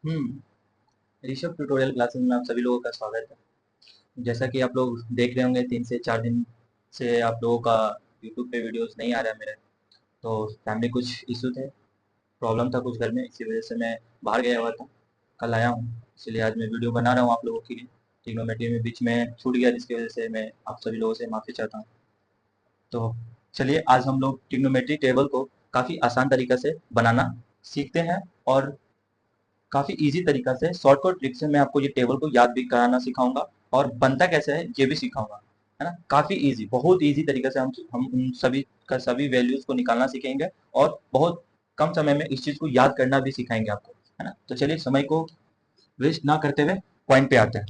हम्म। Rishabh tutorial classes में आप सभी लोगों का स्वागत है। जैसा कि आप लोग देख रहे होंगे 3 से 4 दिन से आप लोगों का यूट्यूब पे वीडियोस नहीं आ रहा है मेरे। तो फैमिली कुछ इशू थे, प्रॉब्लम था कुछ घर में, इसी वजह से मैं बाहर गया हुआ था। कल आया हूँ, इसलिए आज मैं वीडियो बना रहा हूँ आप लोगों के लिए। ट्रिग्नोमेट्री में बीच में छूट गया, जिसकी वजह से मैं आप सभी लोगों से माफ़ी चाहता हूँ। तो चलिए आज हम लोग ट्रिग्नोमेट्री टेबल को काफ़ी आसान तरीक़े से बनाना सीखते हैं, और काफ़ी ईज़ी तरीक़ा से शॉर्टकट ट्रिक से मैं आपको ये टेबल को याद भी कराना सिखाऊँगा, और बनता कैसे है ये भी सिखाऊँगा, है ना? काफ़ी ईज़ी, बहुत ईज़ी तरीक़े से हम उन सभी का सभी वैल्यूज़ को निकालना सीखेंगे, और बहुत कम समय में इस चीज़ को याद करना भी सिखाएँगे आपको, है ना? तो चलिए समय को वेस्ट ना करते हुए पॉइंट पे आते हैं।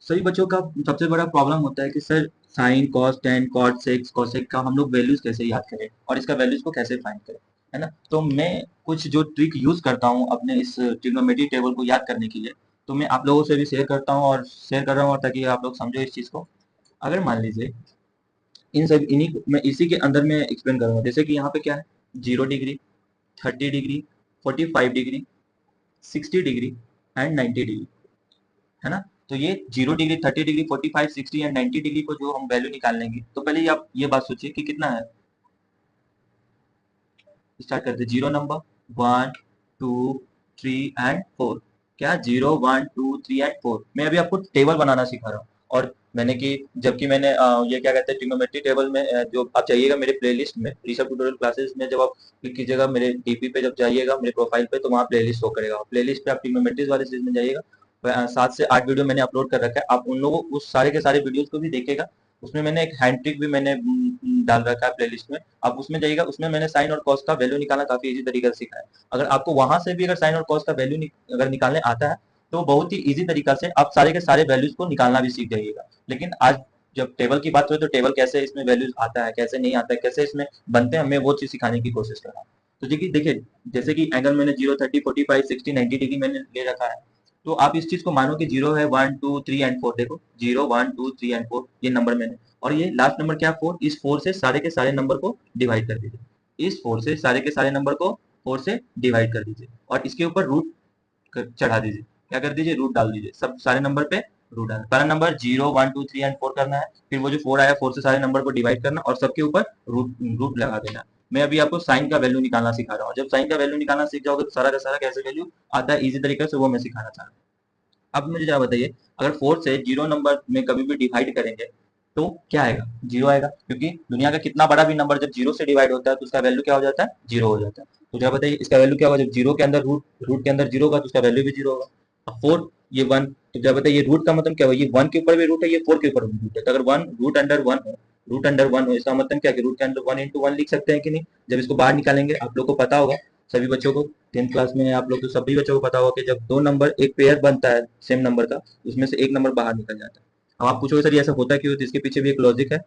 सभी बच्चों का सबसे बड़ा प्रॉब्लम होता है कि sir sine, cos, tan, cot, sec, cosec का हम लोग वैल्यूज़ कैसे याद करें और इसका वैल्यूज़ को कैसे फाइंड करें, है ना? तो मैं कुछ जो ट्रिक यूज़ करता हूँ अपने इस ट्रिग्नोमेट्री टेबल को याद करने के लिए, तो मैं आप लोगों से भी शेयर करता हूँ और शेयर कर रहा हूँ, ताकि आप लोग समझो इस चीज़ को। अगर मान लीजिए इन सब इन्हीं मैं इसी के अंदर में एक्सप्लेन करूँगा, जैसे कि यहाँ पे क्या है, 0 degree, 30 degree, 45 degree, 60 degree and 90 degree, है ना? तो ये 0 डिग्री, 30 डिग्री, 45, 60 एंड 90 डिग्री को जो हम वैल्यू निकाल लेंगे, तो पहले आप ये बात सोचिए कि कितना है। स्टार्ट करते 0 नंबर, 1, 2, 3 एंड 4। क्या 0, 1, 2, 3 एंड 4। मैं अभी आपको टेबल बनाना सिखा रहा हूँ, और मैंने कि जबकि मैंने ये क्या कहते हैं ट्रिग्नोमेट्री टेबल में जो आप जाइएगा मेरे प्लेलिस्ट में, ऋषभ ट्यूटोरियल क्लासेस में जब आप क्लिक कीजिएगा मेरे डीपी पे, जब जाइएगा मेरे प्रोफाइल पे, तो वहाँ प्लेलिस्ट शो करेगा। प्लेलिस्ट पे आप ट्रिग्नोमेट्रीज वाले सीरीज में जाइएगा, 7 से 8 वीडियो मैंने अपलोड कर रखा है। आप उन लोगों उस सारे के सारे वीडियोस को भी देखिएगा। उसमें मैंने एक हैंड ट्रिक भी मैंने डाल रखा है प्लेलिस्ट में, आप उसमें जाइएगा। उसमें मैंने साइन और कॉस का वैल्यू निकालना काफी इजी तरीके से सिखाया है। अगर आपको वहां से भी अगर साइन और कॉस का वैल्यू अगर निकालने आता है, तो बहुत ही इजी तरीका से आप सारे के सारे वैल्यूज को निकालना भी सीख जाइएगा। लेकिन आज जब टेबल की बात करें, तो टेबल कैसे इसमें वैल्यूज आता है, कैसे नहीं आता है, कैसे इसमें बनते हैं, मैं वो चीज सिखाने की कोशिश कर रहा हूँ। तो देखिए देखिए, जैसे कि एंगल मैंने 0, 30, 45, 60, 90 डिग्री मैंने ले रखा है। तो आप इस चीज को मानो कि 0 है, 1, 2, 3 एंड 4। देखो 0, 1, 2, 3 एंड 4 ये नंबर मैंने, और ये लास्ट नंबर क्या 4। इस 4 से सारे के सारे नंबर को डिवाइड कर दीजिए। इस 4 से सारे के सारे नंबर को 4 से डिवाइड कर दीजिए, और इसके ऊपर रूट चढ़ा दीजिए। क्या कर दीजिए, रूट डाल दीजिए। सब सारे नंबर पे रूट डाल, पहला नंबर 0, 1, 2, 3 एंड 4 करना है। फिर वो जो 4 आया, 4 से सारे नंबर को डिवाइड करना, और सबके ऊपर रूट रूट लगा देना। मैं अभी आपको साइन का वैल्यू निकालना सिखा रहा हूँ। जब साइन का वैल्यू निकालना सीख जाओगे, तो सारा का सारा कैसे वैल्यू आता है इजी तरीके से, वो मैं सिखाना चाह रहा हूँ। अब मुझे जरा बताइए, अगर 4 से 0 नंबर में कभी भी डिवाइड करेंगे, तो क्या आएगा, 0 आएगा। क्योंकि दुनिया का कितना बड़ा भी नंबर जब 0 से डिवाइड होता है, तो उसका वैल्यू क्या हो जाता है, 0 हो जाता है। तो जरा बताइए इसका वैल्यू क्या होगा, जब 0 के अंदर रूट के अंदर 0 होगा, तो उसका वैल्यू भी 0 होगा। अब 4, ये 1, तो जरा बताइए रूट का मतलब क्या होगा, ये 1 के ऊपर भी रूट है, ये 4 के ऊपर भी रूट है। तो अगर 1 रूट अंडर 1 हो, रूट अंडर 1 हो, इसका मतलब क्या है कि रूट के अंदर 1 इंटू 1 लिख सकते हैं कि नहीं। जब इसको बाहर निकालेंगे, आप लोग को पता होगा, सभी बच्चों को 10th क्लास में आप लोग तो सभी बच्चों को पता होगा कि जब दो नंबर एक पेयर बनता है सेम नंबर का, उसमें से एक नंबर बाहर निकल जाता है। अब आप पूछोगे सर ये ऐसा होता क्यों, तो इसके पीछे भी एक लॉजिक है,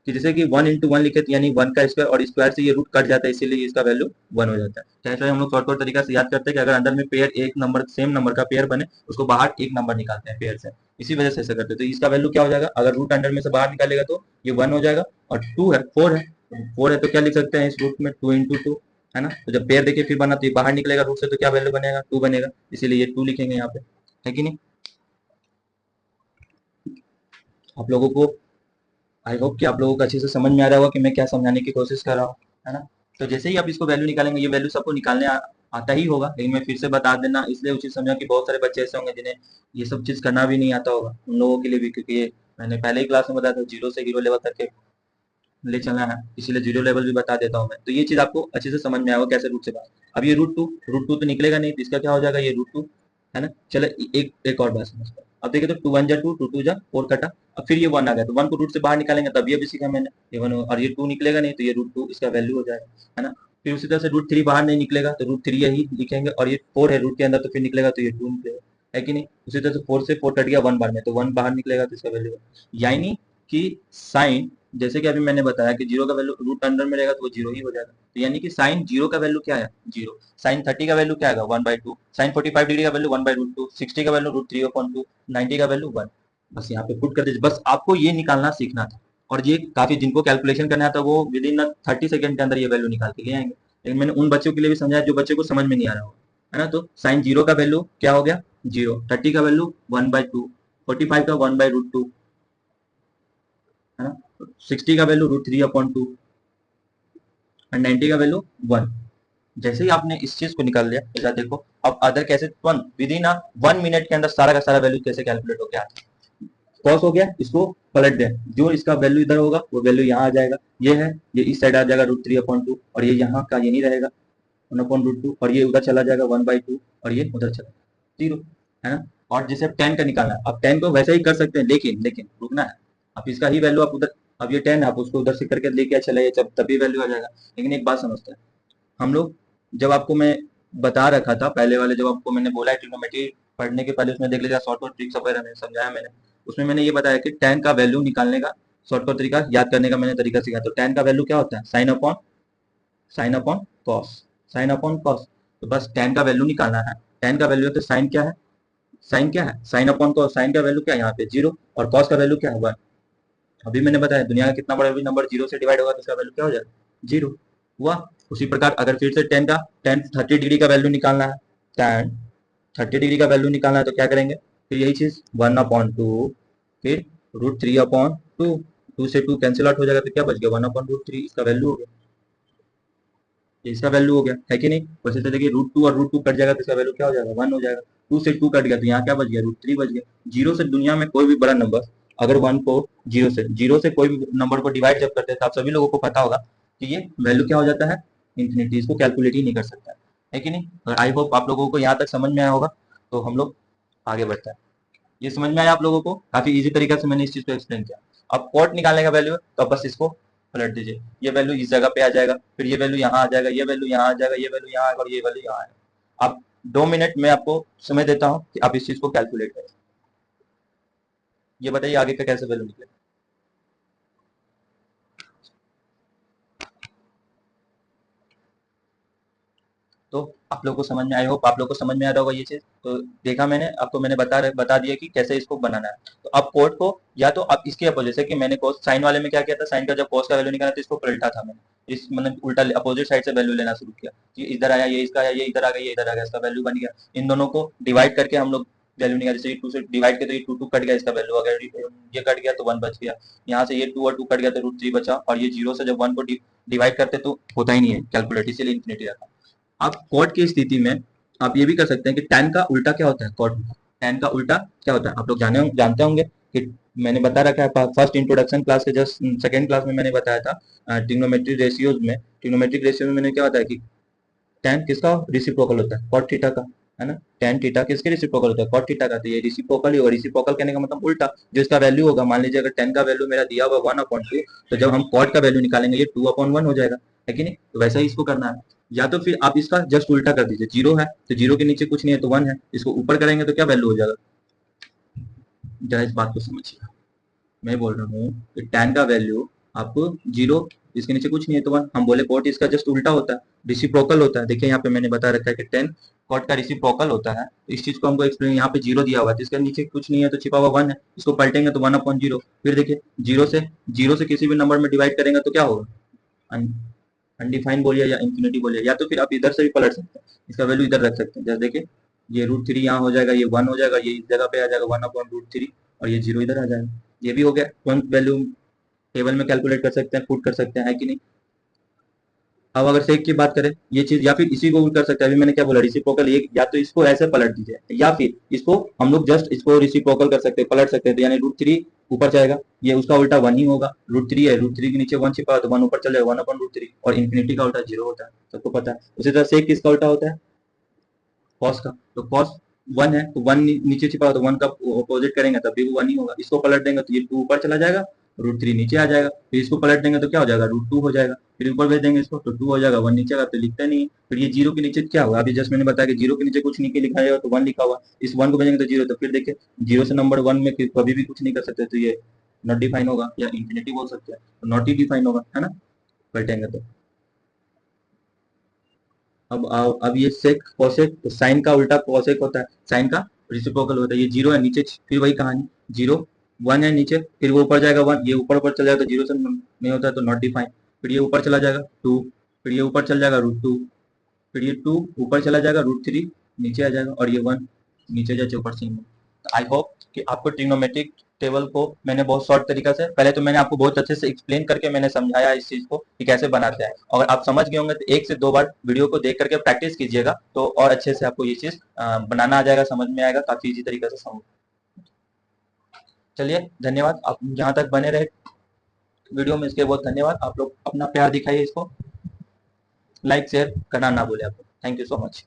कि जैसे कि 1 इंटू 1 लिखे, तो यानी 1 का स्क्वायर, और स्क्वायर से ये रूट कट जाता है, इसीलिए इसका वैल्यू 1 हो जाता है। तो ऐसे हम लोग शॉर्टकट तरीका से याद करते हैं कि अगर अंदर में पेयर एक नंबर सेम नंबर का पेयर बने, उसको बाहर एक नंबर निकालते हैं पेयर से। इसी वजह से ऐसा करते हैं। तो इसका वैल्यू क्या हो जाएगा, अगर रूट अंडर में से बाहर निकालेगा तो ये 1 हो जाएगा। और 2 है, 4 है, 4 है तो क्या लिख सकते हैं इस रूट में, 2 इंटू 2, है ना। तो जब पेयर देखिए फिर बना, तो ये बाहर निकलेगा रूट से, तो क्या वैल्यू बनेगा, 2 बनेगा, इसीलिए ये 2 लिखेंगे यहाँ पे, है कि नहीं। आप लोगों को आई होप कि आप लोगों को अच्छे से समझ में आ रहा होगा कि मैं क्या समझाने की कोशिश कर रहा हूँ, है ना। तो जैसे ही आप इसको वैल्यू निकालेंगे, ये वैल्यू सबको निकालने आता ही होगा, लेकिन मैं फिर से बता देना इसलिए उचित समझा कि बहुत सारे बच्चे ऐसे होंगे जिन्हें ये सब चीज़ करना भी नहीं आता होगा, उन लोगों के लिए भी, क्योंकि ये मैंने पहले ही क्लास में बताया था, 0 से हीरो लेवल तक के ले चलना है, इसीलिए 0 लेवल भी बता देता हूँ मैं। तो ये चीज़ आपको अच्छे से समझ में आएगा कैसे रूट से बाहर। अब ये रूट टू तो निकलेगा नहीं, तो इसका क्या हो जाएगा, ये रूट 2, है ना। चलो एक एक और बात समझते हैं। अब देखिए, तो 2 1 जा 2, 2 2 जा 4 कटा। अब फिर ये 1 आ गया, तो 1 को रूट से बाहर निकालेंगे, तब ये भी सीखा मैंने, ये 1 और ये 2 निकलेगा नहीं, तो ये रूट 2 इसका वैल्यू हो जाएगा, है ना। फिर उसी तरह से रूट 3 बाहर नहीं निकलेगा, तो रूट 3 यही लिखेंगे, और ये 4 है रूट के अंदर, तो फिर निकलेगा तो ये 2 निकलेगा, है कि नहीं। उसी तरह से 4 से 4 कट गया, 1 बाहर में, तो 1 बाहर निकलेगा, तो इसका वैल्यू यानी कि साइन, जैसे कि अभी मैंने बताया कि 0 का वैल्यू रूट अंडर में रहेगा, तो वो 0 ही हो जाएगा। तो यानी कि साइन 0 का वैल्यू क्या है, 0। साइन 30 का वैल्यू क्या आएगा, 1/2। साइन 45 डिग्री का वैल्यू 1/√2। 60 का वैल्यू √3/2। 90 का वैल्यू 1। बस यहाँ पे पुट कर दीजिए, बस आपको ये निकालना सीखना था। और ये काफी, जिनको कैलकुलेशन करना था, वो विद इन 30 सेकंड के अंदर ये वैल्यू निकाल के ले आएंगे। लेकिन मैंने उन बच्चों के लिए भी समझाया जो बच्चों को समझ में नहीं आ रहा होगा। है ना। तो साइन जीरो का वैल्यू क्या हो गया, जीरो। 30 का वैल्यू 1/2, 45 का 1/√2, है ना। 60 का वैल्यू √3/2 और 90 का वैल्यू 1। जैसे ही आपने इस चीज को निकाल लिया, जैसा देखो अब अदर कैसे तुरंत विद इन 1 मिनट के अंदर सारा का सारा वैल्यू कैसे कैलकुलेट हो गया। कॉस हो गया, इसको पलट दें, जो इसका वैल्यू इधर होगा वो वैल्यू यहाँ आ जाएगा, ये है, ये इस साइड आ जाएगा √3/2 और ये यहाँ का ये नहीं रहेगा 1/√2 और ये उधर चला जाएगा 1/2 और ये उधर चला जीरो, है ना। और जैसे अब 10 का निकालना है, अब 10 को वैसे ही कर सकते हैं, लेकिन लेकिन रुकना है। अब इसका ही वैल्यू आप उधर, अब ये 10 है आप उसको उधर से करके लेके चले तभी वैल्यू आ जाएगा। लेकिन एक बात समझते हैं हम लोग, जब आपको मैं बता रखा था पहले वाले, जब आपको मैंने बोला है ट्रिग्नोमेट्री पढ़ने के पहले उसमें देख लीजिएगा शॉर्टकट ट्रिक्स वगैरह मैंने समझाया मैंने, उसमें मैंने ये बताया कि tan का वैल्यू निकालने का शॉर्टकट तरीका याद करने का मैंने तरीका सिखाया। तो tan का वैल्यू क्या होता है, sine upon cos, sine upon cos. तो बस tan का वैल्यू निकालना है। tan का वैल्यू तो साइन क्या है, साइन क्या है, साइन अपॉन कॉस। साइन का वैल्यू क्या है यहाँ पे जीरो और कॉस का वैल्यू क्या है 1। अभी मैंने बताया दुनिया का कितना बड़ा भी नंबर जीरो से डिवाइड होगा तो इसका वैल्यू क्या हो जाएगा, जीरो हुआ। उसी प्रकार अगर फिर से टेन 30 डिग्री का वैल्यू निकालना है, टेन 30 डिग्री का वैल्यू निकालना है तो क्या करेंगे, फिर यही चीज 1/2, फिर √3/2, 2 से 2 कैंसिल आउट हो जाएगा तो क्या बच गया 1/√3, इसका वैल्यू हो गया, इसका वैल्यू हो गया, है कि नहीं। वैसे तो देखिए √2 और √2 कट जाएगा तो इसका वैल्यू क्या हो जाएगा 1 हो जाएगा। 2 से 2 कट गया तो यहाँ क्या बच गया √3 बच गया। जीरो से दुनिया में कोई भी बड़ा नंबर अगर 1 को जीरो से कोई भी नंबर को डिवाइड जब करते हैं तो आप सभी लोगों को पता होगा कि ये वैल्यू क्या हो जाता है, इंफिनिटी। इसको कैलकुलेट ही नहीं कर सकता है कि नहीं। और आई होप आप लोगों को यहाँ तक समझ में आया होगा। तो हम लोग आगे बढ़ते हैं। ये समझ में आया आप लोगों को, काफी इजी तरीका से मैंने इस चीज को एक्सप्लेन किया। अब कॉट निकालने का वैल्यू है तो अब बस इसको पलट दीजिए, ये वैल्यू इस जगह पे आ जाएगा, फिर ये वैल्यू यहाँ आ जाएगा, ये वैल्यू यहाँ आ जाएगा, ये वैल्यू यहाँ आएगा और ये वैल्यू यहाँ आएगा। अब 2 मिनट में आपको समय देता हूँ कि आप इस चीज को कैलकुलेट करें। ये बताइए आगे का कैसे वैल्यू निकले। तो आप लोग को समझ में, आई होप आप लोग को समझ में आ रहा होगा ये चीज। तो देखा मैंने आपको, मैंने बता दिया कि कैसे इसको बनाना है। तो अब कोड को या तो आप इसके अपोजिट, जैसे कि मैंने कोस साइन वाले में क्या किया था, साइन का जब कोस का वैल्यू निकाला तो इसको पलटा था मैंने, इस मतलब उल्टा अपोजिट साइड से वैल्यू लेना शुरू किया कि इधर आया ये इसका आया, ये इधर आ गया ये इधर आ गया, इसका वैल्यू बन गया। इन दोनों को डिवाइड करके हम लोग वैल्यू निकाला, जैसे 2 से डिवाइड किया तो ये 2 कट गया, इसका वैल्यू आ गया, ये कट गया तो 1 बच गया। यहाँ से ये 2 और 2 कट गया तो √3 बचा, और ये जीरो से जब 1 को डिवाइड करते तो होता ही नहीं है कैलकुलेट, इसीलिए इन्फिनिटी रखा। आप कॉट की स्थिति में आप ये भी कर सकते हैं कि tan का उल्टा क्या होता है, कॉट। tan का उल्टा क्या होता है आप लोग जानते होंगे कि मैंने बता रखा है फर्स्ट इंट्रोडक्शन क्लास के जस्ट सेकंड क्लास में मैंने बताया था ट्रिग्नोमेट्रिक रेशियोज में। ट्रिग्नोमेट्रिक रेशियो में मैंने क्या बताया कि tan किसका रेसिप्रोकल होता है, कॉट थीटा का, है ना। tan थीटा किसके रेसिप्रोकल होता है, कॉट थीटा का। तो ये रेसिप्रोकल ही होगा, रेसिप्रोकल कहने का मतलब उल्टा, जो इसका वैल्यू होगा। मान लीजिए अगर tan का वैल्यू मेरा दिया हुआ 1/2, तो जब हम कॉट का वैल्यू निकालेंगे ये 2/1 हो जाएगा, है कि नहीं। तो वैसा ही इसको करना है। या तो फिर आप इसका जस्ट उल्टा कर दीजिए, जीरो है तो जीरो के नीचे कुछ नहीं है तो 1 है, इसको ऊपर करेंगे तो क्या वैल्यू हो जाएगा, जरा इस बात को समझिए। मैं बोल रहा हूँ कि tan का वैल्यू आपको जीरो, इसके नीचे कुछ नहीं है तो 1। हम बोले कॉट इसका जस्ट उल्टा होता है, रिसिप्रोकल होता है। देखिए यहाँ पे मैंने बता रखा है कि tan कॉट का रिसिप्रोकल होता है। तो इस चीज को हमको एक्सप्लेन, यहाँ पे जीरो दिया हुआ है तो इसके नीचे कुछ नहीं है तो छिपा हुआ 1 है, इसको पलटेंगे तो 1/0। फिर देखिए जीरो से किसी भी नंबर में डिवाइड करेंगे तो क्या होगा, अनडिफाइन बोलिए या इंफिनिटी बोलिए, या तो फिर आप इधर से भी पलट सकते हैं, इसका वैल्यू इधर रख सकते हैं। जैसे देखिए ये √3 यहाँ हो जाएगा, ये 1 हो जाएगा, ये इस जगह पे आ जाएगा 1/√3 और ये जीरो इधर आ जाएगा। ये भी हो गया, तुरंत वैल्यू टेबल में कैलकुलेट कर सकते हैं, पुट कर सकते हैं, है कि नहीं। अब अगर सेक की बात करें ये चीज, या फिर इसी को भी कर सकते हैं। अभी मैंने क्या बोला, रेसिप्रोकल, एक या तो इसको ऐसे पलट दीजिए या फिर इसको हम लोग जस्ट इसको रेसिप्रोकल कर सकते हैं, पलट सकते हैं। तो यानी √3 ऊपर जाएगा, ये उसका उल्टा 1 ही होगा। √3 है, √3 के नीचे 1 छिपा है तो 1 ऊपर चल जाएगा 1/√3, और इन्फिनिटी का उल्टा जीरो होता है, सबको पता है। उसी तरह सेक किसका उल्टा होता है, कॉस का। तो कॉस 1 है तो 1 नीचे छिपा हो तो 1 का अपोजिट करेंगे तब भी वो 1 ही होगा। इसको पलट देंगे तो ये 2 ऊपर चला जाएगा, √3 नीचे आ जाएगा। फिर इसको पलट देंगे तो क्या हो जाएगा, √2 हो जाएगा। फिर ऊपर भेज देंगे इसको तो 2 हो जाएगा, 1 नीचे आएगा तो लिखते नहीं। फिर ये जीरो के नीचे क्या होगा, अभी जस्ट मैंने बताया कि जीरो के नीचे कुछ नहीं के लिखा है तो 1 लिखा हुआ, इस 1 को भेजेंगे तो जीरो। तो फिर देखिए जीरो से नंबर 1 में कभी भी कुछ नहीं कर सकते, तो ये नॉट डिफाइन होगा या इंफिनिटी बोल सकते हैं, तो नॉट ही डिफाइन होगा, है ना, पलटेंगे तो। अब ये सेक कोसेक, तो साइन का उल्टा कोसेक होता है, साइन का रिसिप्रोकल होता है। ये जीरो है नीचे, फिर वही कहानी, जीरो 1 है नीचे, फिर वो ऊपर जाएगा 1, ये ऊपर ऊपर चल जाएगा तो जीरो से नहीं होता है तो नॉट डिफाइन। फिर ये ऊपर चला जाएगा 2, फिर ये ऊपर चल जाएगा √2, फिर ये 2 ऊपर चला जाएगा √3 नीचे आ जाएगा और ये 1 नीचे जाए ऊपर से। आई होप कि आपको ट्रिग्नोमेट्रिक टेबल को मैंने बहुत शॉर्ट तरीका से, पहले तो मैंने आपको बहुत अच्छे से एक्सप्लेन करके मैंने समझाया इस चीज को कि कैसे बनाते हैं। अगर आप समझ गए होंगे तो 1 से 2 बार वीडियो को देख करके प्रैक्टिस कीजिएगा, तो और अच्छे से आपको ये चीज बनाना आ जाएगा, समझ में आएगा, काफी इजी तरीके से समझ। चलिए धन्यवाद, आप जहाँ तक बने रहे वीडियो में, इसके बहुत धन्यवाद। आप लोग अपना प्यार दिखाइए, इसको लाइक शेयर करना ना भूले आप। Thank you so much.